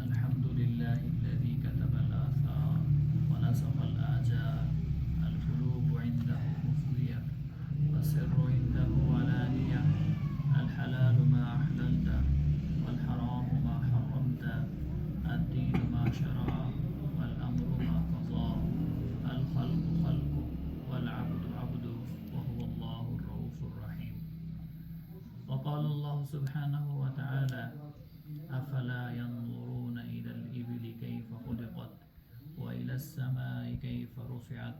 الحمد لله الذي كتب الآثار ونسخ الآجال. القلوب عنده مفضية والسر عنده علانية. الحلال ما أحللت والحرام ما حرمت. الدين ما شرع والأمر ما قضى. الخلق خلق والعبد عبد وهو الله الرؤوف الرحيم. وقال الله سبحانه وتعالى: أفلا ينظرون إلى الإبل كيف خلقت وإلى السماء كيف رفعت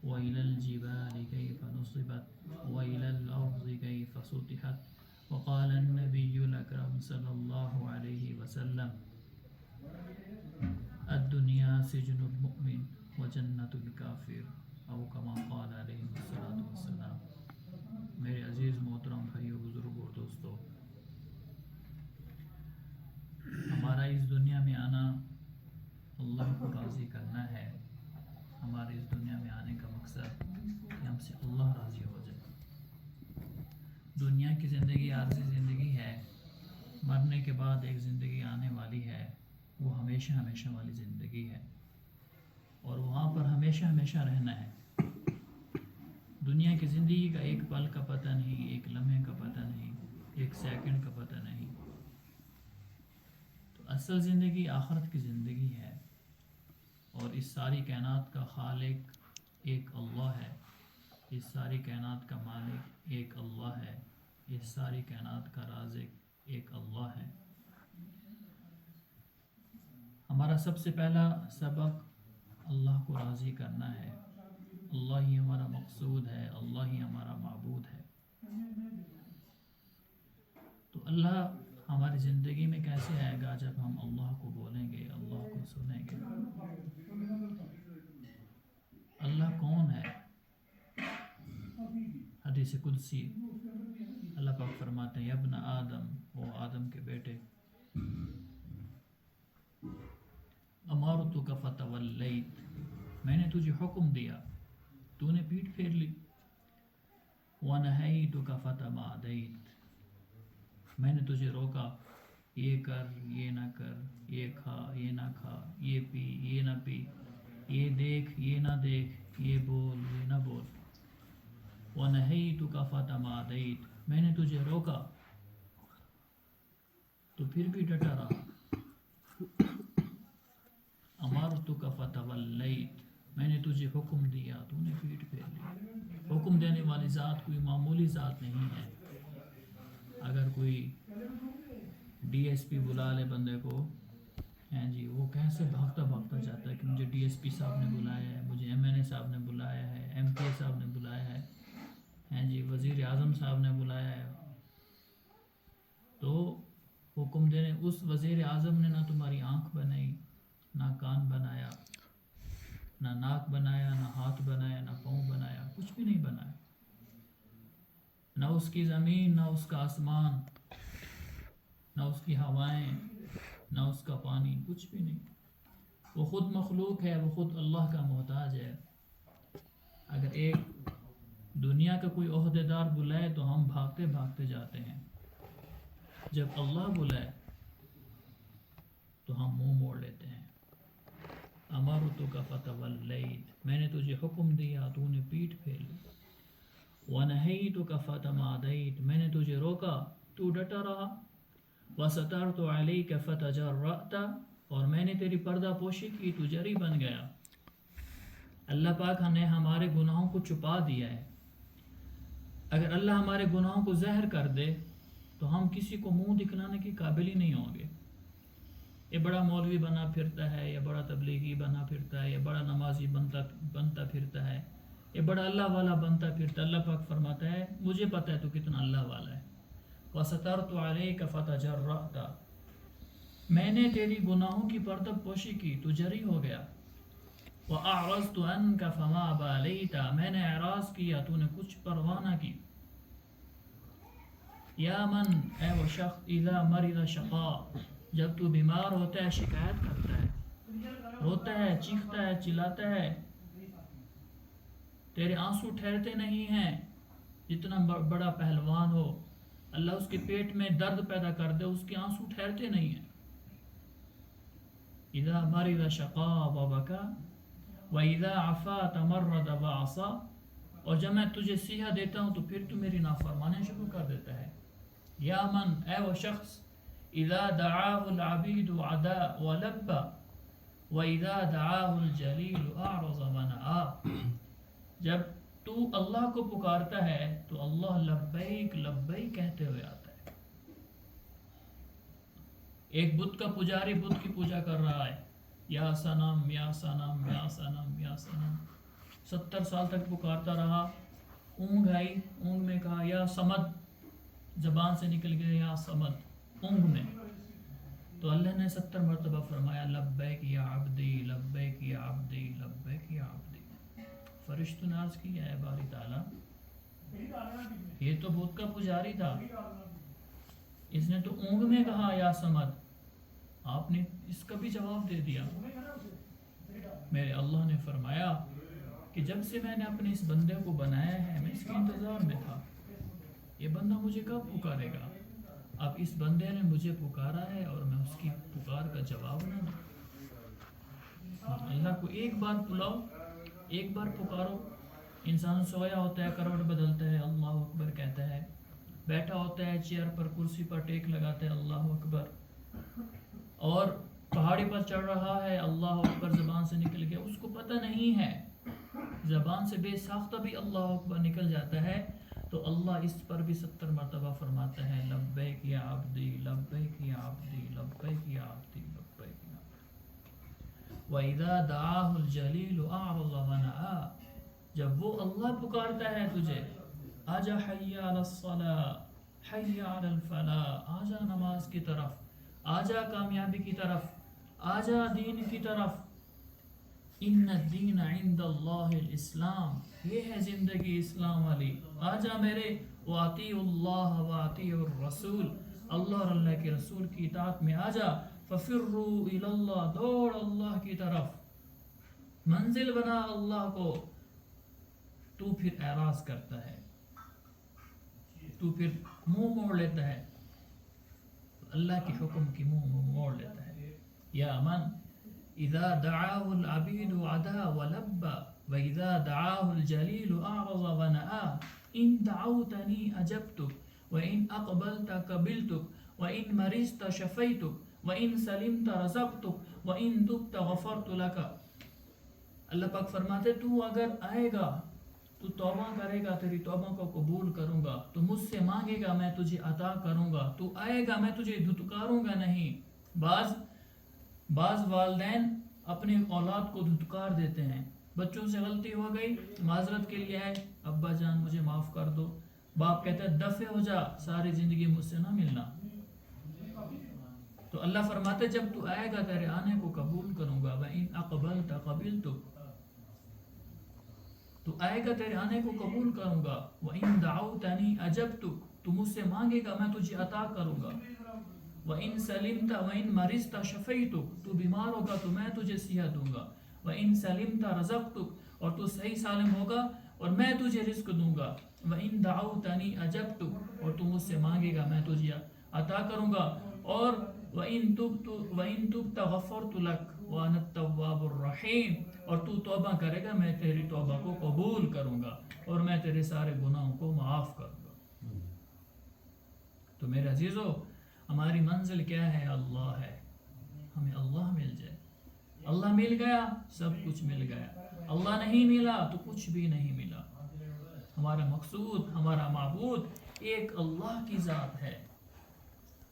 وإلى الجبال كيف نصبت وإلى الأرض كيف سطحت. وقال النبي الأكرم صلى الله عليه وسلم: الدنيا سجن المؤمن وجنة الكافر، أو كما قال علیہ الصلوۃ والسلام. میرے عزیز محترم بھائیو، بزرگوں اور دوستو، ہمارا اس دنیا میں آنا اللہ کو راضی کرنا ہے. ہمارے اس دنیا میں آنے کا مقصد کہ ہم سے اللہ راضی ہو جائے. دنیا کی زندگی عارضی زندگی ہے. مرنے کے بعد ایک زندگی آنے والی ہے، وہ ہمیشہ ہمیشہ والی زندگی ہے، اور وہاں پر ہمیشہ ہمیشہ رہنا ہے. دنیا کی زندگی کا ایک پل کا پتہ نہیں، ایک لمحے کا پتہ نہیں، ایک سیکنڈ کا پتہ نہیں. تو اصل زندگی آخرت کی زندگی ہے، اور اس ساری کائنات کا خالق ایک اللہ ہے. اس ساری کائنات کا مالک ایک اللہ ہے. اس ساری کائنات کا رازق ایک اللہ ہے. ہمارا سب سے پہلا سبق اللہ کو راضی کرنا ہے. اللہ ہی ہمارا مقصود ہے، اللہ ہی ہمارا معبود ہے. تو اللہ ہماری زندگی میں کیسے آئے گا؟ جب ہم اللہ کو بولیں گے، اللہ کو سنیں گے. اللہ کون ہے؟ حدیث قدسی اللہ پاک فرماتے ہیں: یا ابن آدم، وہ آدم کے بیٹے، امرتک فتولیت، میں نے تجھے حکم دیا، تو نے پیٹھ پھیر لی. ونہیتک فتمادیت، میں نے تجھے روکا، یہ کر، یہ نہ کر، یہ کھا، یہ نہ کھا، یہ پی، یہ نہ پی، یہ دیکھ، یہ نہ دیکھ، یہ بول، یہ نہ بول. وَنَهَيْتُكَ فَتَمَادَيْتَ، میں نے تجھے روکا تو پھر بھی ڈٹا رہا. أَمَرْتُكَ فَتَوَلَّيْتَ، میں نے تجھے حکم دیا، تو نے پیٹھ پھیر لی. حکم دینے والی ذات کوئی معمولی ذات نہیں ہے. اگر کوئی ڈی ایس پی بلا لے بندے کو، ہیں جی، وہ کیسے بھاگتا بھاگتا جاتا ہے کہ مجھے ڈی ایس پی صاحب نے بلایا ہے، مجھے ایم این اے صاحب نے بلایا ہے، ایم پی صاحب نے بلایا ہے، ہیں جی، وزیر اعظم صاحب نے بلایا ہے. تو حکم دینے اس وزیر اعظم نے نہ تمہاری آنکھ بنائی، نہ کان بنایا، نہ ناک بنایا، نہ ہاتھ بنایا، نہ پاؤں بنایا، کچھ بھی نہیں بنایا. نہ اس کی زمین، نہ اس کا آسمان، نہ اس کی ہوائیں، نہ اس کا پانی، کچھ بھی نہیں. وہ خود مخلوق ہے، وہ خود اللہ کا محتاج ہے. اگر ایک دنیا کا کوئی عہدیدار بلائے تو ہم بھاگتے بھاگتے جاتے ہیں. جب اللہ بلائے تو ہم منہ موڑ لیتے ہیں. امرتک فتولیت، میں نے تجھے حکم دیا، تو نے پیٹھ پھیر لی. ونہیتک فتمادیت، میں نے تجھے روکا، تو ڈٹا رہا. وسترت علیک فتجرأت، اور میں نے تیری پردہ پوشی کی، تو جری بن گیا. اللہ پاک نے ہمارے گناہوں کو چھپا دیا ہے. اگر اللہ ہمارے گناہوں کو ظاہر کر دے تو ہم کسی کو منہ دکھلانے کے قابل ہی نہیں ہوں گے. یہ بڑا مولوی بنا پھرتا ہے، یا بڑا تبلیغی بنا پھرتا ہے، یا بڑا نمازی بنتا پھرتا ہے، یہ بڑا اللہ والا بنتا پھرتا ہے. اللہ پاک فرماتا ہے مجھے پتہ ہے تو کتنا اللہ والا ہے. وَسَتَرْتُ عَلَيْكَ فَتَجَرَّأْتَ، میں نے تیری گناہوں کی پردہ پوشی کی، تو جری ہو گیا. وَأَعْرَضْتُ عَنْكَ فَمَا بَالَيْتَ، میں نے اعراض کیا، تو نے کچھ پرواہ نہ کی. یا من، اے وہ شخص، اذا مرض شقا، جب تو بیمار ہوتا ہے شکایت کرتا ہے، روتا ہے، چیختا ہے، چلاتا ہے، تیرے آنسو ٹھہرتے نہیں ہیں. جتنا بڑا پہلوان ہو، اللہ اس کے پیٹ میں درد پیدا کر دے، اس کے آنسو ٹھہرتے نہیں ہیں. اذا مرض شقا وبکا واذا عفا تمرد وعصا، اور جب میں تجھے صحت دیتا ہوں تو پھر تو میری نافرمانی شروع کر دیتا ہے. یا من، اے وہ شخص، اذا دعاه العبید عدا ولبا واذا دعاه الجلیل اعرض ونعا، جب تو اللہ کو پکارتا ہے تو اللہ لبیک لبیک کہتے ہوئے آتا ہے. ایک بت کا پجاری بت کی پوجا کر رہا ہے، یا صنم یا صنم یا صنم یا صنم، 70 سال تک پکارتا رہا. اونگ آئی، اونگ میں کہا یا صمد، زبان سے نکل گیا یا صمد اونگ میں. تو اللہ نے 70 مرتبہ فرمایا لبیک یا عبدی لبیک یا عبدی لبیک یا عبدی. فرشتوں نے عرض کیا ہے باری تعالیٰ، یہ تو بت کا پجاری تھا، اس نے تو اونگ میں کہا یا صمد، آپ نے اس کا بھی جواب دے دیا. میرے اللہ نے فرمایا کہ جب سے میں نے اپنے اس بندے کو بنایا ہے میں اس کے انتظار میں تھا، یہ بندہ مجھے کب پکارے گا. اب اس بندے نے مجھے پکارا ہے اور میں اس کی پکار کا جواب نہ دوں. اللہ کو ایک بار بلاؤ، ایک بار پکارو. انسان سویا ہوتا ہے، کروٹ بدلتا ہے، اللہ اکبر کہتا ہے. بیٹھا ہوتا ہے چیئر پر، کرسی پر ٹیک لگاتا ہے، اللہ اکبر. اور پہاڑی پر چڑھ رہا ہے، اللہ اکبر زبان سے نکل گیا، اس کو پتہ نہیں ہے، زبان سے بے ساختہ بھی اللہ اکبر نکل جاتا ہے. تو اللہ اس پر بھی 70 مرتبہ فرماتا ہے لبیک یا عبدی لبیک یا عبدی لبیک یا عبدی لبیک یا عبدی. وَإِذَا دَعَاهُ الْجَلِيلُ أَعْرَضَ وَنَأَى، جب وہ اللہ پکارتا ہے تجھے، آجا حی علی الصلاة حی علی الفلاح، آجا نماز کی طرف، آجا کامیابی کی طرف، آجا دین کی طرف. ان الدین عند اللہ الاسلام، یہ ہے زندگی اسلام والی. آجا میرے، واطیع اللہ واطیع الرسول، اللہ اور اللہ کے رسول کی اطاعت میں آجا. ففروا الی اللہ، دوڑ اللہ کی طرف، منزل بنا اللہ کو. تو پھر اعراض کرتا ہے، تو پھر منہ موڑ لیتا ہے، اللہ کے حکم کی منہ موڑ لیتا ہے. یا من اذا دعاه العبید عدا ولبا واذا دعاه الجلیل اعرض ونأى. ان دعوتنی اجبتک وان اقبلت قبلتک وان مرضت شفیتک وان سلمت رزقتک وان تبت غفرت لك. اللہ پاک فرماتے تو اگر آئے گا، تو توبہ کرے گا، تیری توبہ کو قبول کروں گا. تو مجھ سے مانگے گا، میں تجھے عطا کروں گا. تو آئے گا، میں تجھے دھتکاروں گا نہیں. بعض والدین اپنے اولاد کو دھتکار دیتے ہیں. بچوں سے غلطی ہو گئی، معذرت کے لیے آئے، ابا جان مجھے معاف کر دو. باپ کہتا ہے دفع ہو جا، ساری زندگی مجھ سے نہ ملنا. تو اللہ فرماتے جب تو آئے گا تیرے آنے کو قبول کروں گا. وَإِنْ أَقْبَلْتَ قَبِلْتُكَ، تو آئے گا تیرے آنے کو قبول کروں گا. وَإِنْ دَعَوْتَنِي أَجَبْتُكَ، تو مجھ سے مانگے گا میں تجھے عطا کروں گا. وَإِنْ سَلِمْتَ وَإِنْ مَرِضْتَ شَفَيْتُكَ، تو بیمار ہوگا تو میں تجھے صحت دوں گا. وَإِنْ سَلِمْتَ رَزَقْتُكَ، اور تو صحیح سالم ہوگا اور میں تجھے رزق دوں گا. وَإِنْ دَعَوْتَنِي أَجَبْتُكَ، اور تو مجھ سے مانگے گا میں تجھے عطا کروں گا. اور وَإِنْ تُبْتَ غَفَرْتُ لَكَ وَأَنَا التَّوَّابُ الرَّحِيمُ، اور تو توبہ کرے گا میں تیری توبہ کو قبول کروں گا اور میں تیرے سارے گناہوں کو معاف کروں گا. تو میرے عزیزو، ہماری منزل کیا ہے؟ اللہ ہے. ہمیں اللہ مل جائے. اللہ مل گیا سب کچھ مل گیا، اللہ نہیں ملا تو کچھ بھی نہیں ملا. ہمارا مقصود، ہمارا معبود ایک اللہ کی ذات ہے.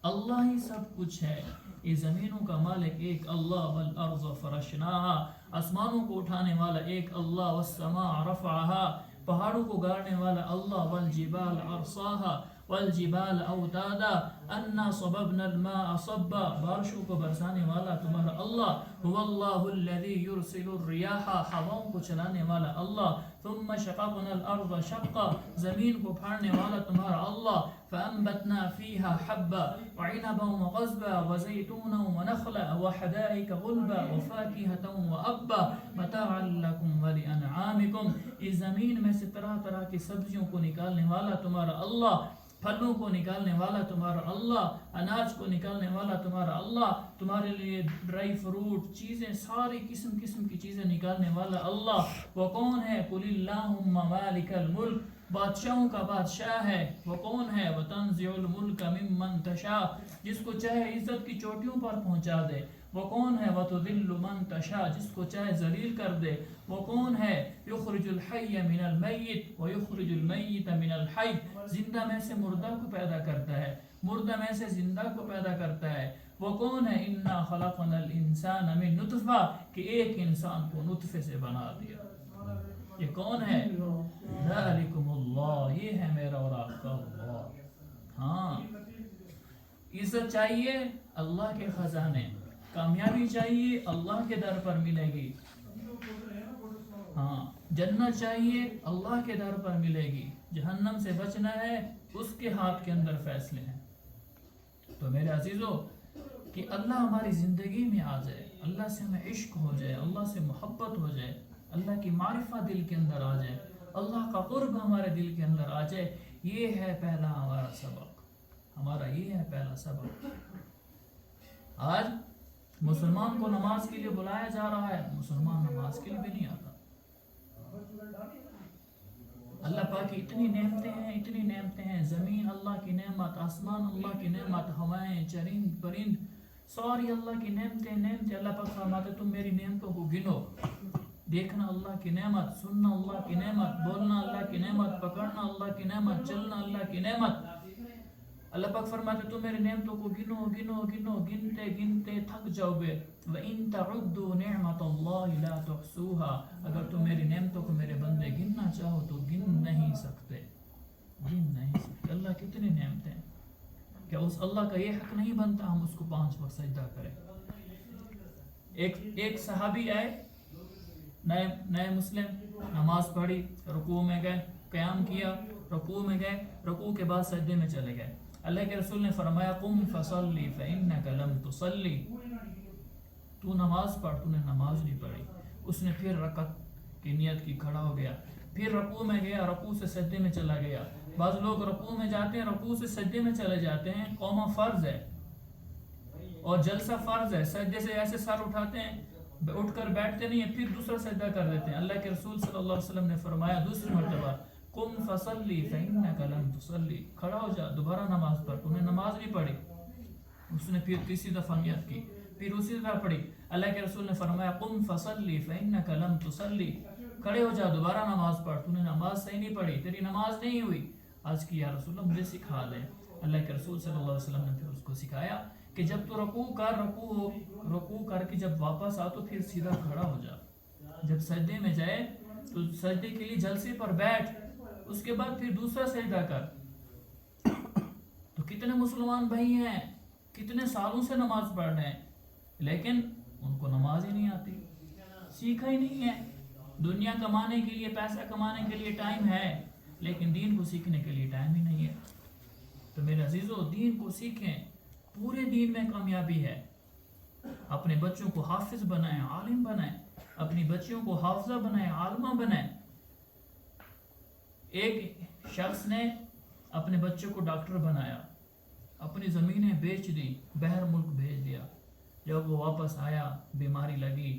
اللہ ہی سب کچھ ہے. یہ زمینوں کا مالک ایک اللہ. والارض فرشناها، آسمانوں کو اٹھانے والا ایک اللہ. والسماء رفعها، پہاڑوں کو گاڑنے والا اللہ. والجبال ارصاها والجبال اوتادا انا صببنا الماء صبا، بارشوں کو برسانے والا تمہارا اللہ. هو اللہ الذی یرسل الریاح، ہواؤں کو چلانے والا اللہ. ثم شققنا الارض شقا، زمین کو پھاڑنے والا تمہارا اللہ. فانبتنا فیها حبا وعنبا وغزبا وزیتونا ونخلا وحدائق غلبا وفاکہة وابا متاعا لکم ولانعامکم. اس زمین میں سے طرح طرح کی سبزیوں کو نکالنے والا تمہارا اللہ. پھلوں کو نکالنے والا تمہارا اللہ، اناج کو نکالنے والا تمہارا اللہ، تمہارے لیے ڈرائی فروٹ چیزیں، ساری قسم قسم کی چیزیں نکالنے والا اللہ وہ کون ہے؟ قل اللہم مالک الملک، بادشاہوں کا بادشاہ ہے وہ کون ہے؟ وتنزع الملک ممن تشاء، جس کو چاہے عزت کی چوٹیوں پر پہنچا دے وہ کون ہے؟ وتذل من تشاء، جس کو چاہے ذلیل کر دے وہ کون ہے؟ یخرج الحی من المیت ویخرج المیت من الحی، زندہ میں سے مردہ کو پیدا کرتا ہے، مردہ میں سے زندہ کو پیدا کرتا ہے وہ کون ہے؟ انا خلقنا الانسان من نطفہ، کہ ایک انسان کو نطفے سے بنا دیا، یہ کون ہے؟ ذالکم اللہ، یہ ہے میرا اور آپ کا اللہ۔ ہاں، عزت چاہیے اللہ کے خزانے، کامیابی چاہیے اللہ کے در پر ملے گی، ہاں جنت چاہیے اللہ کے در پر ملے گی، جہنم سے بچنا ہے اس کے ہاتھ کے اندر فیصلے ہیں۔ تو میرے عزیزو، کہ اللہ ہماری زندگی میں آ جائے، اللہ سے ہمیں عشق ہو جائے، اللہ سے محبت ہو جائے، اللہ کی معرفت دل کے اندر آ جائے، اللہ کا قرب ہمارے دل کے اندر آ جائے، یہ ہے پہلا ہمارا سبق، ہمارا یہ ہے پہلا سبق۔ آج مسلمان کو نماز کے لیے بلایا جا رہا ہے، مسلمان نماز کے لیے بھی نہیں آتا۔ اللہ پاک کی اتنی نعمتیں ہیں، اتنی نعمتیں ہیں، زمین اللہ کی نعمت، آسمان اللہ کی نعمت، ہوائیں، چرند پرند، ساری اللہ کی نعمتیں نعمتیں۔ اللہ پاک فرماتے تم میری نعمتوں کو گنو، دیکھنا اللہ کی نعمت، سننا اللہ کی نعمت، بولنا اللہ کی نعمت، پکڑنا اللہ کی نعمت، چلنا اللہ کی نعمت۔ اللہ پاک فرماتے تم میری نعمتوں کو گنو گنو گنو، گنتے گنتے تھک جاؤ گے۔ وَإِن تَعُدُّوا نِعْمَةَ اللَّهِ لَا تُحْصُوهَا، اگر تم میری نعمتوں کو میرے بندے گننا چاہو تو گن نہیں سکتے، گن نہیں سکتے۔ اللہ کتنی نعمتیں ہیں، کیا اس اللہ کا یہ حق نہیں بنتا ہم اس کو 5 وقت سجدہ کریں؟ ایک صحابی آئے، نئے مسلم، نماز پڑھی، رکوع میں گئے، قیام کیا، رکوع میں گئے، رکوع کے بعد سجدے میں چلے گئے۔ اللہ کے رسول نے فرمایا قم فصلی فإنک لم تصلی، تو نماز پڑھ، تو نے نماز نہیں پڑھی۔ اس نے پھر رکعت کی نیت کی، کھڑا ہو گیا، پھر رکوع میں گیا، رکوع سے سجدے میں چلا گیا۔ بعض لوگ رکوع میں جاتے ہیں، رکوع سے سجدے میں چلے جاتے ہیں، قوما فرض ہے اور جلسہ فرض ہے، سجدے سے ایسے سر اٹھاتے ہیں، اٹھ کر بیٹھتے نہیں ہیں، پھر دوسرا سجدہ کر دیتے ہیں۔ اللہ کے رسول صلی اللہ علیہ وسلم نے فرمایا دوسری مرتبہ قم فصلی فإنک لم تصلی، کھڑا ہو جا، دوبارہ نماز پڑھ، تو نے نماز نہیں پڑھی۔ اس نے پھر تیسری دفعہ نیت کی، پھر اسی طرح پڑھی۔ اللہ کے رسول نے فرمایا قم فصلی فإنک لم تصلی، کھڑے ہو جا، دوبارہ نماز پڑھ، تو نے نماز صحیح نہیں پڑھی، تیری نماز نہیں ہوئی۔ آج کی یا رسول اللہ مجھے سکھا دے۔ اللہ کے رسول صلی اللہ علیہ وسلم نے پھر اس کو سکھایا کہ جب تو رکوع کر کے جب واپس آ تو پھر سیدھا کھڑا ہو جا، جب سجدے میں جائے تو سجدے کے لیے جلسے پر بیٹھ، اس کے بعد پھر دوسرا سجدہ کر۔ تو کتنے مسلمان بھائی ہیں کتنے سالوں سے نماز پڑھ رہے ہیں، لیکن ان کو نماز ہی نہیں آتی، سیکھا ہی نہیں ہے۔ دنیا کمانے کے لیے، پیسہ کمانے کے لیے ٹائم ہے، لیکن دین کو سیکھنے کے لیے ٹائم ہی نہیں ہے۔ تو میرے عزیزو، دین کو سیکھیں، پورے دین میں کامیابی ہے۔ اپنے بچوں کو حافظ بنائیں، عالم بنائیں، اپنی بچیوں کو حافظہ بنائیں، عالمہ بنائیں۔ ایک شخص نے اپنے بچے کو ڈاکٹر بنایا، اپنی زمینیں بیچ دی، باہر ملک بھیج دیا۔ جب وہ واپس آیا، بیماری لگی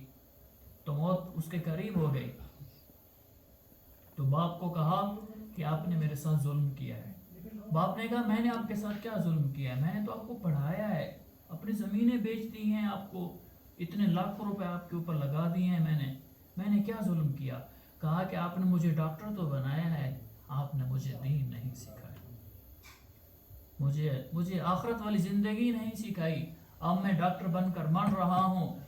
تو موت اس کے قریب ہو گئی، تو باپ کو کہا کہ آپ نے میرے ساتھ ظلم کیا ہے۔ باپ نے کہا میں نے آپ کے ساتھ کیا ظلم کیا ہے، میں نے تو آپ کو پڑھایا ہے، اپنی زمینیں بیچ دی ہیں، آپ کو اتنے لاکھوں روپے آپ کے اوپر لگا دیے ہیں، میں نے کیا ظلم کیا؟ کہا کہ آپ نے مجھے ڈاکٹر تو بنایا ہے، آپ نے مجھے دین نہیں سکھایا، مجھے آخرت والی زندگی نہیں سکھائی۔ اب میں ڈاکٹر بن کر مر رہا ہوں،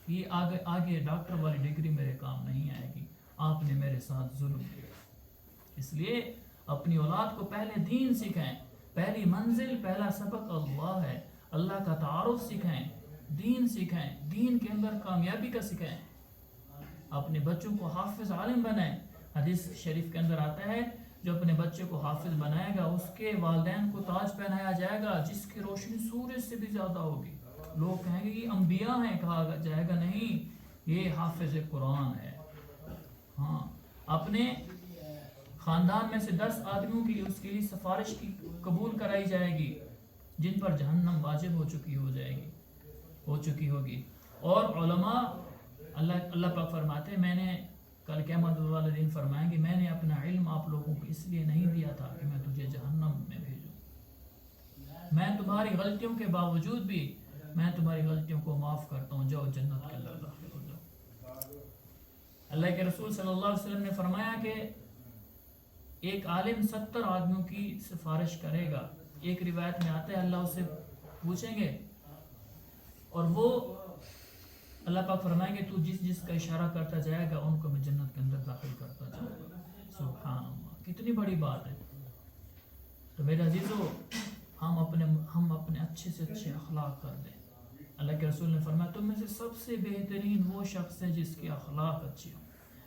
یہ آگے ڈاکٹر والی ڈگری میرے کام نہیں آئے گی، آپ نے میرے ساتھ ظلم کیا۔ اس لیے اپنی اولاد کو پہلے دین سکھائیں، پہلی منزل، پہلا سبق اللہ ہے، اللہ کا تعارف سکھائیں، دین سکھائیں، دین کے اندر کامیابی کا سکھائیں، اپنے بچوں کو حافظ عالم بنائیں۔ حدیث شریف کے اندر آتا ہے جو اپنے بچے کو حافظ بنائے گا اس کے والدین کو تاج پہنایا جائے گا جس کی روشنی سورج سے بھی زیادہ ہوگی۔ لوگ کہیں گے یہ انبیاء ہیں، کہا جائے گا نہیں، یہ حافظ قرآن ہے۔ ہاں، اپنے خاندان میں سے 10 آدمیوں کی اس کے لیے سفارش کی قبول کرائی جائے گی جن پر جہنم واجب ہو چکی ہوگی. اور علماء اللہ پاک فرماتے ہیں میں نے کل قیامت والے دن فرمائیں گے میں نے اپنا علم آپ لوگوں کو اس لیے نہیں دیا تھا کہ میں تجھے جہنم میں بھیجوں. میں تمہاری غلطیوں کے باوجود بھی میں تمہاری غلطیوں کو معاف کرتا ہوں. جاؤ جنت کے اندر داخل ہو جاؤ. اللہ کے رسول صلی اللہ علیہ وسلم نے فرمایا کہ ایک عالم 70 آدمیوں کی سفارش کرے گا. ایک روایت میں آتا ہے اللہ اسے پوچھیں گے اور وہ اللہ پاک فرمائیں گے تو جس کا اشارہ کرتا جائے گا ان کو میں جنت کے اندر داخل کرتا جاؤں گا. سبحان اللہ, کتنی بڑی بات ہے. تو میرے عزیزو ہم اپنے اچھے سے اچھے اخلاق کر دیں. اللہ کے رسول نے فرمایا تم میں سے سب سے بہترین وہ شخص ہے جس کے اخلاق اچھے ہوں.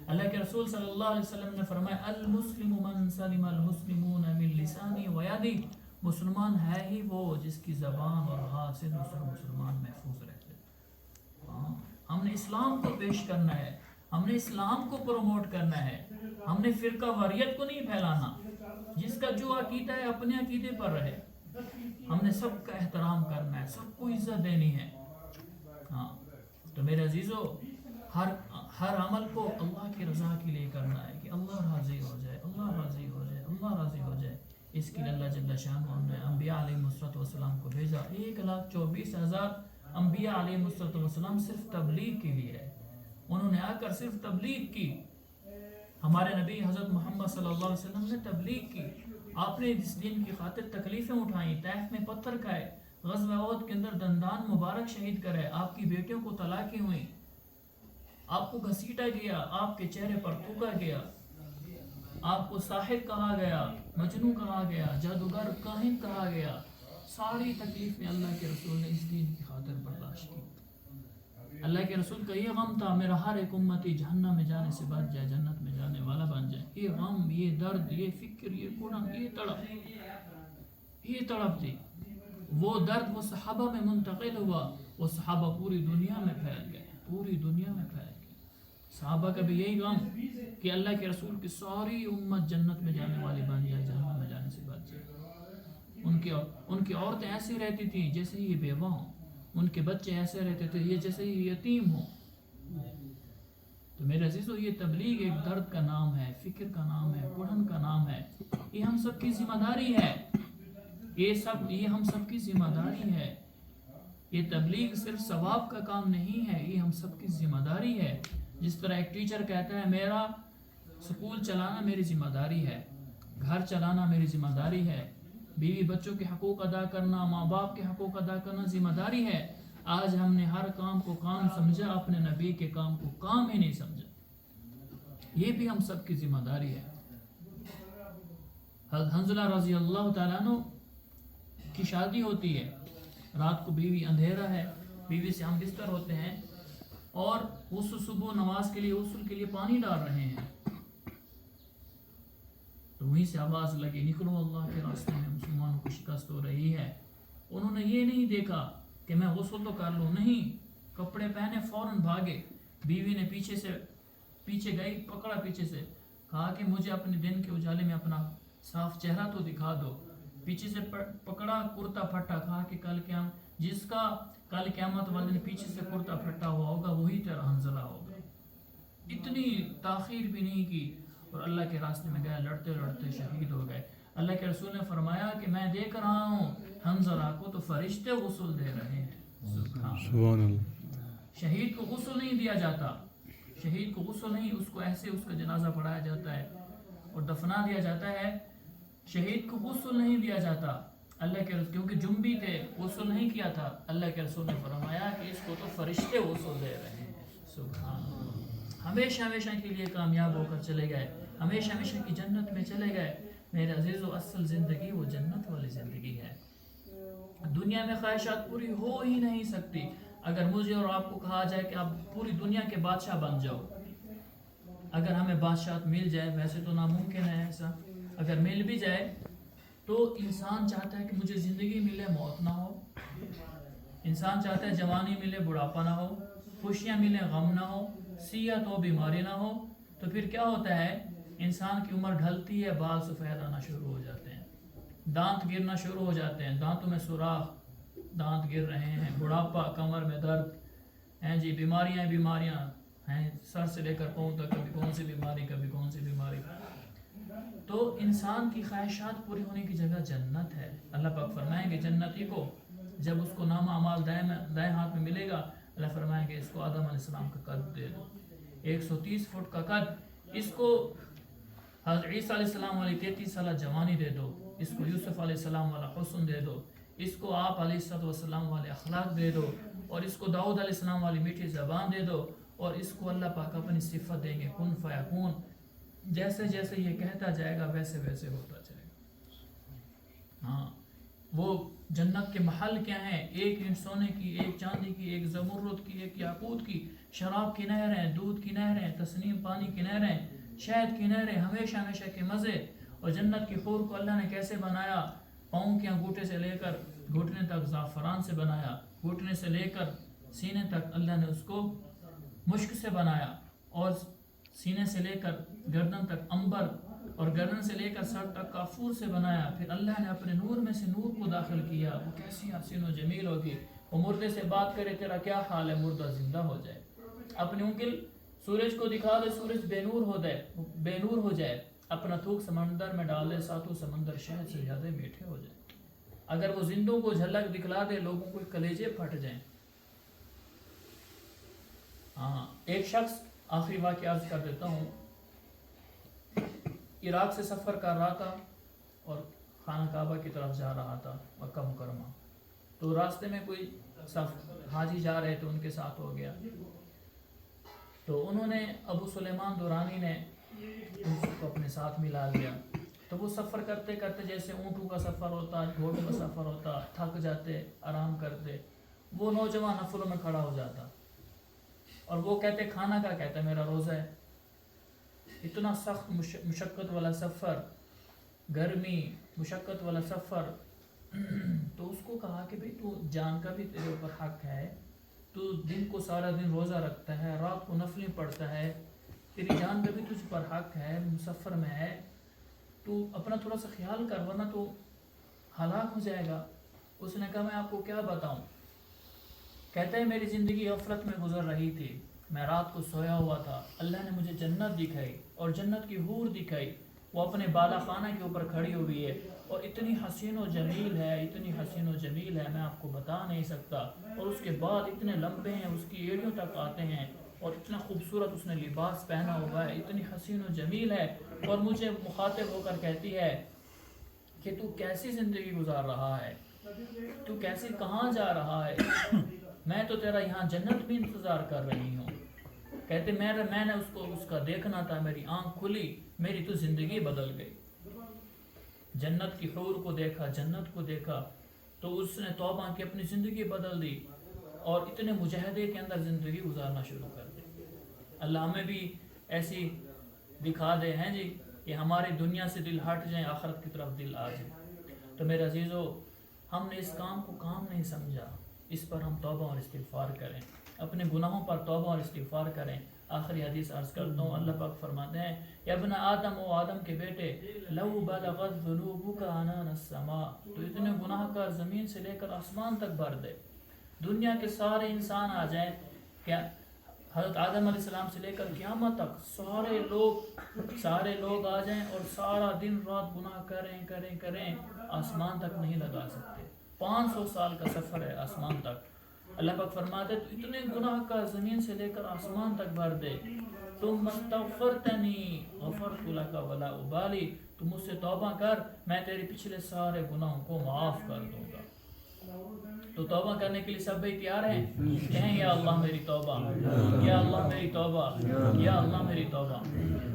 اللہ کے رسول صلی اللہ علیہ وسلم نے فرمایا المسلم من سلم المسلمون من لسانی و یدی. مسلمان ہے ہی وہ جس کی زبان اور ہاتھ سے دوسرے مسلمان محفوظ رہتے. ہم نے اسلام کو پیش کرنا ہے, ہم نے اسلام کو پروموٹ کرنا ہے, ہم نے فرقہ واریت کو نہیں پھیلانا. جس کا جو عقیدہ ہے اپنے عقیدے پر رہے. ہم نے سب کا احترام کرنا ہے, سب کو عزت دینی ہے. تو میرے عزیزو ہر عمل کو اللہ کی رضا کے لیے کرنا ہے کہ اللہ راضی ہو جائے, اللہ راضی ہو جائے, اللہ راضی ہو جائے. اس کے لیے اللہ جل شانہ نے انبیاء علیہ السلام کو بھیجا. 1,24,000 انبیاء علیہ السلام صرف تبلیغ کے لیے ہے. انہوں نے آ کر صرف تبلیغ کی. ہمارے نبی حضرت محمد صلی اللہ علیہ وسلم نے تبلیغ کی. آپ نے اس دین کی خاطر تکلیفیں اٹھائیں, طیف میں پتھر کھائے, غزوہ احد کے اندر دندان مبارک شہید کرے, آپ کی بیٹیوں کو طلاقیں ہوئیں, آپ کو گھسیٹا گیا, آپ کے چہرے پر تھوکا گیا, آپ کو ساحر کہا گیا, مجنوں کہا گیا, جادوگر کاہن کہا گیا. ساری تکلیفیں اللہ کے رسول نے اس دین کی خاطر برداشت کی. اللہ کے رسول کا یہ غم تھا میرا ہر ایک امتی جہنم میں جانے سے بچ جائے, جنت میں جانے والا بن جائے. یہ غم, یہ درد, یہ فکر, یہ کڑن, یہ تڑپ تھی. وہ درد وہ صحابہ میں منتقل ہوا, وہ صحابہ پوری دنیا میں پھیل گئے, پوری دنیا میں پھیل گئے. صحابہ کا بھی یہی غم کہ اللہ کے رسول کی ساری امت جنت میں جانے والی بن جائے, جہنم میں جانے سے بچ جائے. ان کی عورتیں ایسی رہتی تھیں جیسے یہ بیوہ ہوں, ان کے بچے ایسے رہتے تھے یہ جیسے یہ یتیم ہوں. تو میرے عزیزو یہ تبلیغ ایک درد کا نام ہے, فکر کا نام ہے, کڑھن کا نام ہے. یہ ہم سب کی ذمہ داری ہے, یہ ہم سب کی ذمہ داری ہے. یہ تبلیغ صرف ثواب کا کام نہیں ہے, یہ ہم سب کی ذمہ داری ہے. جس طرح ایک ٹیچر کہتا ہے میرا سکول چلانا میری ذمہ داری ہے, گھر چلانا میری ذمہ داری ہے, بیوی بچوں کے حقوق ادا کرنا, ماں باپ کے حقوق ادا کرنا ذمہ داری ہے. آج ہم نے ہر کام کو کام سمجھا, اپنے نبی کے کام کو کام ہی نہیں سمجھا. یہ بھی ہم سب کی ذمہ داری ہے. حنظلہ رضی اللہ تعالیٰ عنہ کی شادی ہوتی ہے, رات کو بیوی اندھیرا ہے, بیوی سے ہم بستر ہوتے ہیں اور غسل صبح نماز کے لیے غسل کے لیے پانی ڈال رہے ہیں. تو وہیں سے آواز لگی نکلو اللہ کے راستے میں, مسلمانوں کو شکست ہو رہی ہے. انہوں نے یہ نہیں دیکھا کہ میں غسل تو کر لوں, نہیں, کپڑے پہنے فوراً بھاگے. بیوی نے پیچھے گئی, پکڑا پیچھے سے, کہا کہ مجھے اپنے دن کے اجالے میں اپنا صاف چہرہ تو دکھا دو. پیچھے سے پکڑا, کرتا پھٹا, کہا کہ جس کا کل قیامت والے دن پیچھے سے کرتا پھٹا ہوا ہوگا وہی تیرا حنظلہ ہوگا. اتنی تاخیر بھی نہیں کی اور اللہ کے راستے میں گئے, لڑتے لڑتے شہید ہو گئے. اللہ کے رسول نے فرمایا کہ میں دیکھ رہا ہوں حنظلہ کو تو فرشتے غسل دے رہے ہیں. سبحان اللہ. شہید کو غسل نہیں دیا جاتا, شہید کو غسل نہیں, اس کو ایسے اس کا جنازہ پڑھایا جاتا ہے اور دفنا دیا جاتا ہے. شہید کو غسل نہیں دیا جاتا. اللہ کے رسول کیونکہ جنبی تھے, غسل نہیں کیا تھا. اللہ کے رسول نے فرمایا کہ اس کو تو فرشتے غسل دے رہے ہیں. سبحان اللہ. ہمیشہ کے لیے کامیاب ہو کر چلے گئے, ہمیشہ کی جنت میں چلے گئے. میرے عزیزو اصل زندگی وہ جنت والی زندگی ہے. دنیا میں خواہشات پوری ہو ہی نہیں سکتی. اگر مجھے اور آپ کو کہا جائے کہ آپ پوری دنیا کے بادشاہ بن جاؤ, اگر ہمیں بادشاہت مل جائے, ویسے تو ناممکن ہے ایسا, اگر مل بھی جائے تو انسان چاہتا ہے کہ مجھے زندگی ملے موت نہ ہو, انسان چاہتا ہے جوانی ملے بڑھاپا نہ ہو, خوشیاں ملے غم نہ ہو, صحت ہو بیماری نہ ہو. تو پھر کیا ہوتا ہے, انسان کی عمر ڈھلتی ہے، بال سفید آنا شروع ہو جاتے ہیں، دانت گرنا شروع ہو جاتے ہیں، دانتوں میں سوراخ، دانت گر رہے ہیں، بڑھاپا، کمر میں درد ہیں جی، بیماریاں ہیں، سر سے لے کر پاؤں تک، کبھی کون سی بیماری، کبھی کون سی بیماری۔ تو انسان کی خواہشات پوری ہونے کی جگہ جنت ہے۔ اللہ پاک فرمائیں گے جنتی کو جب اس کو نامہ اعمال دائیں ہاتھ میں ملے گا، اللہ فرمائیں گے اس کو آدم علیہ السلام کا قد دے دو، 130 فٹ کا قد، اس کو حضرت عیسیٰ علیہ السلام والی 33 سالہ جوانی دے دو، اس کو یوسف علیہ السلام والا حسن دے دو، اس کو آپ علیہ السلام والے اخلاق دے دو، اور اس کو داؤد علیہ السلام والی میٹھی زبان دے دو، اور اس کو اللہ پاک اپنی صفت دیں گے کن فیکون، جیسے جیسے یہ کہتا جائے گا ویسے ویسے ہوتا جائے گا۔ ہاں، وہ جنت کے محل کیا ہیں؟ ایک اینٹ سونے کی، ایک چاندی کی، ایک زمرد کی، ایک یاقوت کی، شراب کی نہریں، دودھ کی نہریں، تسنیم پانی کی نہریں، شہد کی نہریں، ہمیشہ ہمیشہ کے مزے۔ اور جنت کی حور کو اللہ نے کیسے بنایا؟ پاؤں کے انگوٹھے سے لے کر گھٹنے تک زعفران سے بنایا، گھٹنے سے لے کر سینے تک اللہ نے اس کو مشک سے بنایا، اور سینے سے لے کر گردن تک عنبر، اور گردن سے لے کر سر تک کافور سے بنایا۔ پھر اللہ نے اپنے نور میں سے نور کو داخل کیا، وہ کیسی حسین و جمیل ہوگی۔ وہ مردے سے بات کرے تیرا کیا حال ہے، مردہ زندہ ہو جائے، اپنی انگل سورج کو دکھا دے، سورج بے نور ہو جائے، اپنا تھوک سمندر میں ڈال دے، ساتوں سمندر شہد سے زیادہ میٹھے ہو جائے، اگر وہ زندوں کو جھلک دکھلا دے لوگوں کو کلیجے پھٹ جائیں۔ ہاں، ایک شخص، آخری واقعہ عرض کر دیتا ہوں، عراق سے سفر کر رہا تھا اور خانہ کعبہ کی طرف جا رہا تھا، مکہ مکرمہ، تو راستے میں کوئی حاجی جا رہے تھے، ان کے ساتھ ہو گیا، تو انہوں نے ابو سلیمان دورانی نے ان کو اپنے ساتھ ملا لیا۔ تو وہ سفر کرتے کرتے، جیسے اونٹوں کا سفر ہوتا، گھوڑوں کا سفر ہوتا، تھک جاتے، آرام کرتے، وہ نوجوان نفلوں میں کھڑا ہو جاتا، اور وہ کہتے کھانا کا، کہتا میرا روزہ ہے۔ اتنا سخت مشقت والا سفر، گرمی، مشقت والا سفر، تو اس کو کہا کہ بھئی تو جان کا بھی تیرے اوپر حق ہے، تو دن کو سارا دن روزہ رکھتا ہے، رات کو نفلیں پڑھتا ہے، تیری جان کا بھی تجھ پر حق ہے، مسافر میں ہے، تو اپنا تھوڑا سا خیال کر ورنہ تو ہلاک ہو جائے گا۔ اس نے کہا میں آپ کو کیا بتاؤں، کہتے ہیں میری زندگی غفلت میں گزر رہی تھی، میں رات کو سویا ہوا تھا، اللہ نے مجھے جنت دکھائی اور جنت کی حور دکھائی، وہ اپنے بالا خانہ کے اوپر کھڑی ہوئی ہے، اور اتنی حسین و جمیل ہے، اتنی حسین و جمیل ہے، میں آپ کو بتا نہیں سکتا، اور اس کے بعد اتنے لمبے ہیں، اس کی ایڑیوں تک آتے ہیں، اور اتنا خوبصورت اس نے لباس پہنا ہوا ہے، اتنی حسین و جمیل ہے، اور مجھے مخاطب ہو کر کہتی ہے کہ تو کیسی زندگی گزار رہا ہے، تو کیسے کہاں جا رہا ہے، میں تو تیرا یہاں جنت بھی انتظار کر رہی ہوں۔ کہتے میں نے اس کا دیکھنا تھا، میری آنکھ کھلی، میری تو زندگی بدل گئی، جنت کی حور کو دیکھا، جنت کو دیکھا، تو اس نے توبہ کی، اپنی زندگی بدل دی، اور اتنے مجاہدے کے اندر زندگی گزارنا شروع کر دی۔ اللہ ہمیں بھی ایسی دکھا دے ہیں جی کہ ہماری دنیا سے دل ہٹ جائیں، آخرت کی طرف دل آ جائے۔ تو میرے عزیزو، ہم نے اس کام کو کام نہیں سمجھا، اس پر ہم توبہ اور استغفار کریں، اپنے گناہوں پر توبہ اور استغفار کریں۔ آخری حدیث عرض کرتا ہوں، اللہ پاک فرماتے ہیں یا ابن آدم، و آدم کے بیٹے، لو بلغت ذنوبک عنان السماء، تو اتنے گناہ کار زمین سے لے کر آسمان تک بھر دے، دنیا کے سارے انسان آ جائیں، کیا حضرت آدم علیہ السلام سے لے کر قیامت تک سارے لوگ آ جائیں اور سارا دن رات گناہ کریں، آسمان تک نہیں لگا سکتے۔ 500 سال کا سفر ہے آسمان تک۔ اللہ پاک فرماتے تو اتنے گناہ کا زمین سے لے کر آسمان تک بھر دے، تم استغفرتنی غفرت لک ولا ابالی، تم مجھ سے توبہ کر، میں تیرے پچھلے سارے گناہوں کو معاف کر دوں گا۔ تو توبہ کرنے کے لیے سب بھائی تیار ہیں؟ کہیں یا اللہ میری توبہ، یا اللہ میری توبہ، یا اللہ میری توبہ۔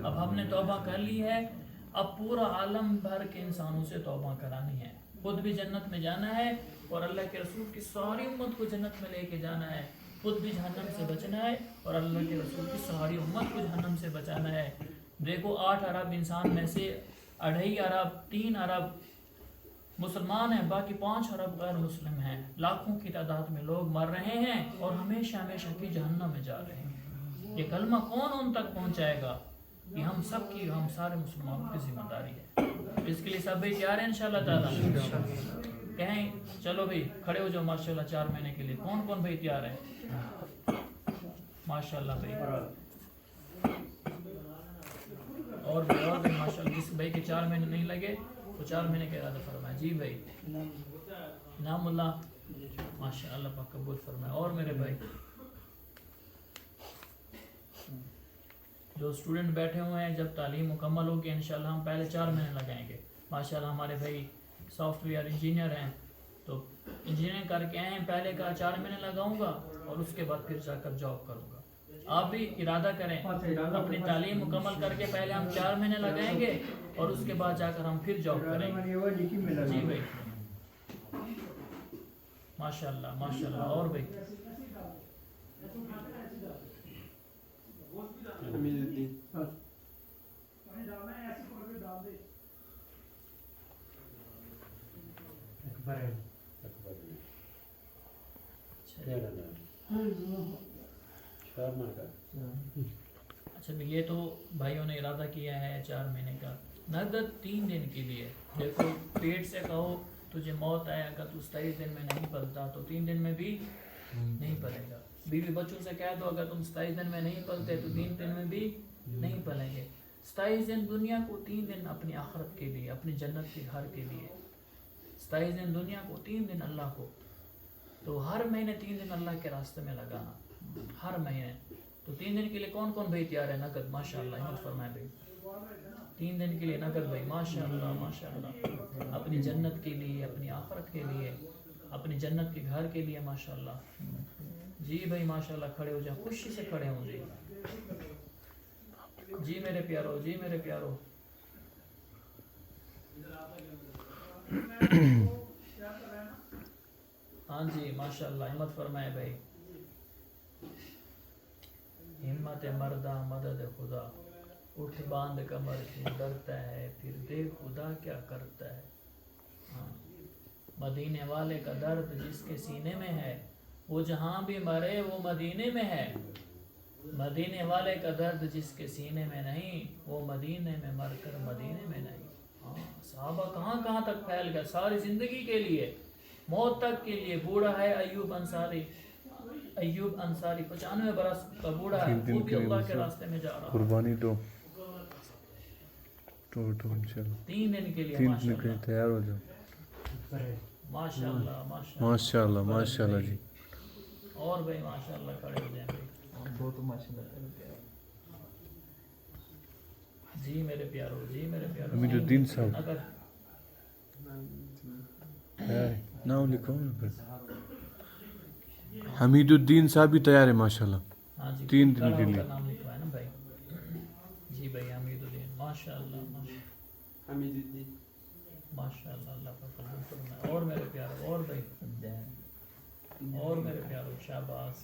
اب ہم نے توبہ کر لی ہے، اب پورا عالم بھر کے انسانوں سے توبہ کرانی ہے، خود بھی جنت میں جانا ہے، اور اللہ کے رسول کی ساری امت کو جنت میں لے کے جانا ہے، خود بھی جہنم سے بچنا ہے، اور اللہ کے رسول کی ساری امت کو جہنم سے بچانا ہے۔ دیکھو 8 ارب انسان میں سے 2.5 ارب 3 ارب مسلمان ہیں، باقی 5 ارب غیر مسلم ہیں، لاکھوں کی تعداد میں لوگ مر رہے ہیں اور ہمیشہ ہمیشہ کی جہنم میں جا رہے ہیں۔ یہ کلمہ کون ان تک پہنچائے گا؟ یہ ہم سب کی، ہم سارے مسلمانوں کی ذمہ داری ہے. اس کے لیے سب بھائی تیار ہیں انشاءاللہ تعالیٰ؟ کہیں چلو بھائی کھڑے ہو جاؤ ماشاءاللہ 4 مہینے کے لیے. کون کون بھائی تیار ہیں؟ ماشاءاللہ بھائی. اور بھی ماشاءاللہ. جس بھائی کے 4 مہینے نہیں لگے وہ 4 مہینے کا ارادہ فرمائے. جی بھائی نام اللہ ماشاءاللہ پاک قبول فرمائے. اور میرے بھائی جو اسٹوڈنٹ بیٹھے ہوئے ہیں، جب تعلیم مکمل ہوگی انشاءاللہ ہم پہلے 4 مہینے لگائیں گے. ماشاءاللہ ہمارے بھائی سافٹ ویئر انجینئر ہیں، تو انجینئرنگ کر کے آئے ہیں. پہلے کا 4 مہینے لگاؤں گا اور اس کے بعد پھر جا کر جاب کروں گا. آپ بھی ارادہ کریں اپنی تعلیم مکمل کر کے پہلے ہم 4 مہینے لگائیں گے اور اس کے بعد جا کر ہم پھر جاب کریں گے. جی بھائی ماشاءاللہ ماشاءاللہ. اور بھائی اچھا یہ تو بھائیوں نے ارادہ کیا ہے 4 مہینے کا. نقد 3 دن کے لیے. دیکھو پیٹ سے کہو تجھے موت آئے اگر تو 27 دن میں نہیں پلتا تو 3 دن میں بھی نہیں پلے گا. بیوی بچوں سے کہہ دو اگر تم 27 دن میں نہیں پلتے تو 3 دن میں بھی نہیں پلیں گے. 27 دن دنیا کو، 3 دن اپنی آخرت کے لیے، اپنی جنت کے گھر کے لیے. 27 دن دنیا کو، 3 دن اللہ کو. تو ہر مہینے 3 دن اللہ کے راستے میں لگانا ہر مہینے. تو 3 دن کے لیے کون کون بھائی تیار ہے نقد؟ ماشاءاللہ ہمت فرمائے بھائی. 3 دن کے لیے نقد بھائی ماشاءاللہ ماشاءاللہ. اپنی جنت کے لیے، اپنی آخرت کے لیے، اپنی جنت کے گھر کے لیے ماشاءاللہ. جی بھائی ماشاءاللہ کھڑے ہو جائیں، خوشی سے کھڑے ہوں. جی جی میرے پیارو، جی میرے پیارو. ہاں جی ماشاءاللہ ہمت فرمائے بھائی. ہمت مردہ مدد خدا، اٹھ باندھ کمر کیوں ڈرتا ہے، پھر دیکھ خدا کیا کرتا ہے. مدینے والے کا درد جس کے سینے میں ہے، وہ جہاں بھی مرے وہ مدینے میں ہے. مدینے والے کا درد جس کے سینے میں نہیں، وہ مدینے میں مر کر مدینے میں نہیں. صحابہ کہاں کہاں تک پھیل گئے، ساری زندگی کے لیے، موت تک کے لیے. بوڑھا ہے ایوب انصاری، ایوب انصاری 95 برس کا بوڑھا ہے، وہ بھی اللہ کے راستے میں جا رہا. قربانی تو انشاءاللہ 3 دن کے لیے 3 دن کے لیے ماشاءاللہ تیار ہو جاؤ. ماشاءاللہ ماشاءاللہ ماشاءاللہ. جی اور بھائی ماشاءاللہ کھڑے ہو جائیں بھائی. جی میرے پیارو، جی میرے پیارو. حمید الدین صاحب نام لکھو نا پھر. حمید الدین صاحب بھی تیار ہے ماشاءاللہ. ہاں جی 3 دن کے لیے. نام لکھوا ہے نا بھائی. جی بھائی حمید الدین ماشاءاللہ حمید الدین ماشاءاللہ. اللہ کا قبول فرمائے. اور میرے پیارو، اور بھائی اور میرے پیارو شاباش.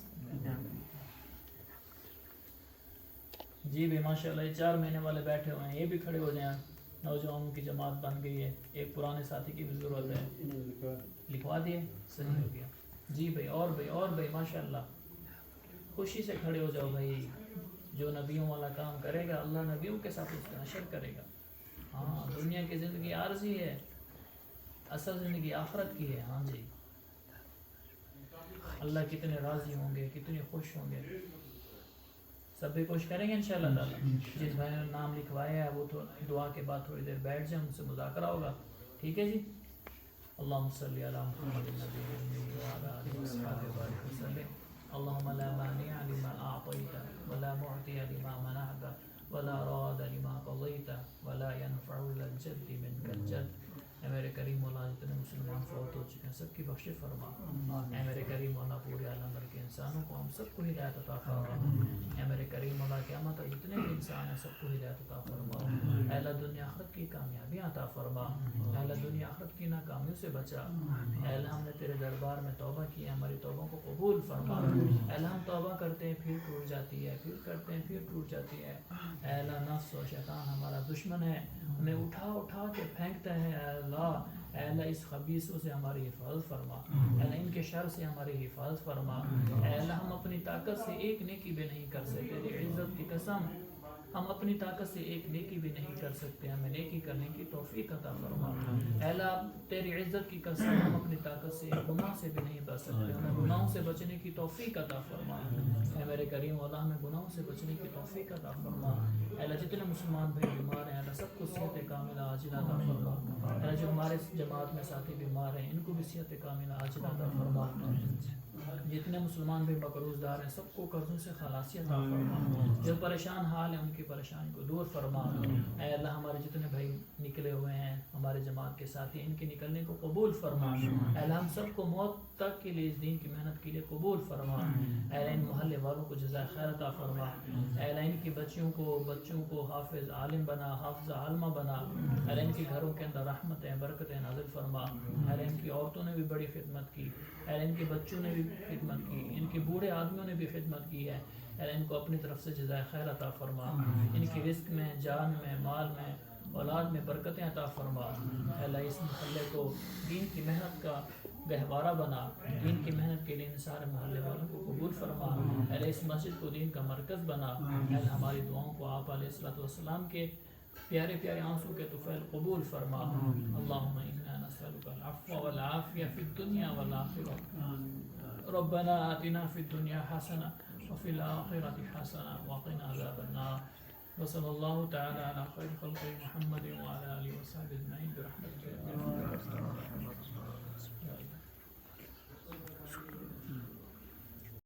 جی بھائی ماشاءاللہ. یہ 4 مہینے والے بیٹھے ہوئے ہیں، یہ بھی کھڑے ہو جائیں. نوجوانوں کی جماعت بن گئی ہے. ایک پرانے ساتھی کی بھی ضرورت ہے. لکھوا دیے، صحیح ہو گیا. جی بھائی اور بھائی اور بھائی ماشاءاللہ. خوشی سے کھڑے ہو جاؤ بھائی. جو نبیوں والا کام کرے گا اللہ نبیوں کے ساتھ اس کا حشر کرے گا. ہاں دنیا کی زندگی عارضی ہے، اصل زندگی آخرت کی ہے. ہاں جی اللہ کتنے راضی ہوں گے، کتنے خوش ہوں گے. سب بھی کوشش کریں گے انشاءاللہ تعالی. جس بھائی نے نام لکھوایا ہے وہ تو دعا کے بعد تھوڑی دیر بیٹھ جائیں، ان سے مذاکرہ ہوگا. ٹھیک ہے جی. اللہم صلی علی محمد النبی الامی وعلی آلہ وصحبہ وبارک وسلم. اللہم لا مانع لما اعطیت ولا معطی لما منعت ولا راد لما قضیت ولا ينفع ذا الجد منک الجد. اے میرے کریم مولا جتنے مسلمان فوت ہو چکے ہیں سب کی بخشش فرما. اے میرے کریم مولا پورے عالم بھر کے انسانوں کو ہم سب کو ہدایت عطا فرما. اے میرے کریم مولا قیامت تک جتنے بھی انسان ہیں سب کو ہدایت عطا فرما. اے اللہ دنیا آخرت کی کامیابیاں عطا فرما. اے اللہ دنیا آخرت کی ناکامیوں سے بچا. اے اللہ ہم نے تیرے دربار میں توبہ کی ہے، ہماری توبوں کو قبول فرما. اے اللہ ہم توبہ کرتے ہیں پھر ٹوٹ جاتی ہے، پھر کرتے ہیں پھر ٹوٹ جاتی ہے. اے اللہ نفس و شیطان ہمارا دشمن ہے، ہمیں اٹھا اٹھا کے پھینکتا ہے. اے اللہ اے اللہ اس خبیثوں سے ہماری حفاظت فرما. اے اللہ ان کے شر سے ہماری حفاظت فرما. اے اللہ ہم اپنی طاقت سے ایک نیکی بھی نہیں کر سکتے، تیری عزت کی قسم ہم اپنی طاقت سے ایک نیکی بھی نہیں کر سکتے, ہمیں نیکی کرنے کی توفیق عطا فرما. اے اللہ تیری عزت کی قسم ہم اپنی طاقت سے گناہ سے بھی نہیں بچ سکتے, ہمیں گناہوں سے بچنے کی توفیق عطا فرما. اے میرے کریم مولا ہمیں گناہوں سے بچنے کی توفیق عطا فرما. اے اللہ جتنے مسلمان بھائی بیمار ہیں اللہ سب کو صحت کاملہ عاجلہ عطا فرما. اے اللہ جو ہمارے جماعت میں ساتھی بیمار ہیں ان کو بھی صحت کاملہ عاجلہ عطا فرما. جتنے مسلمان بھی مقروض دار ہیں سب کو قرضوں سے خلاصی عطا فرما. جو پریشان حال ہیں ان کی پریشانی کو دور فرما. اے اللہ ہمارے جتنے بھائی نکلے ہوئے ہیں ہمارے جماعت کے ساتھی ان کے نکلنے کو قبول فرما. اے اللہ ہم سب کو موت تک کے لیے اس دین کی محنت کے لیے قبول فرما. اے اللہ ان محلے والوں کو جزائے خیر عطا فرما. اے اللہ ان کی بچوں کو حافظ عالم بنا, حافظ عالمہ بنا. اے اللہ ان کے گھروں کے اندر رحمتیں برکتیں نازل فرما. اے اللہ ان کی عورتوں نے بھی بڑی خدمت کی, اے اللہ ان کے بچوں نے بھی خدمت کی, ان کے بوڑھے آدمیوں نے بھی خدمت کی ہے. اے اللہ ان کو اپنی طرف سے جزائے خیر عطا فرما. ان کی رزق میں, جان میں, مال میں, اولاد میں برکتیں عطا فرما. اے اللہ اس محلے کو دین کی محنت کا گہوارہ بنا, دین کی محنت کے لیے ان سارے محلے والوں کو قبول فرما. اے اللہ اس مسجد کو دین کا مرکز بنا. اے اللہ ہماری دعاؤں کو آپ علیہ الصلوۃ والسلام کے پیارے پیارے آنسوں کے طفیل قبول فرما. اللہم انا نسألک العفو والعافیہ فی الدنیا والآخرہ. ربنا آتنا فی الدنیا حسنہ وفی الآخرۃ حسنہ وقنا عذاب النار. وصلی اللہ تعالی علی خیر خلق محمد وعلی آلہ وصحبہ اجمعین برحمتک.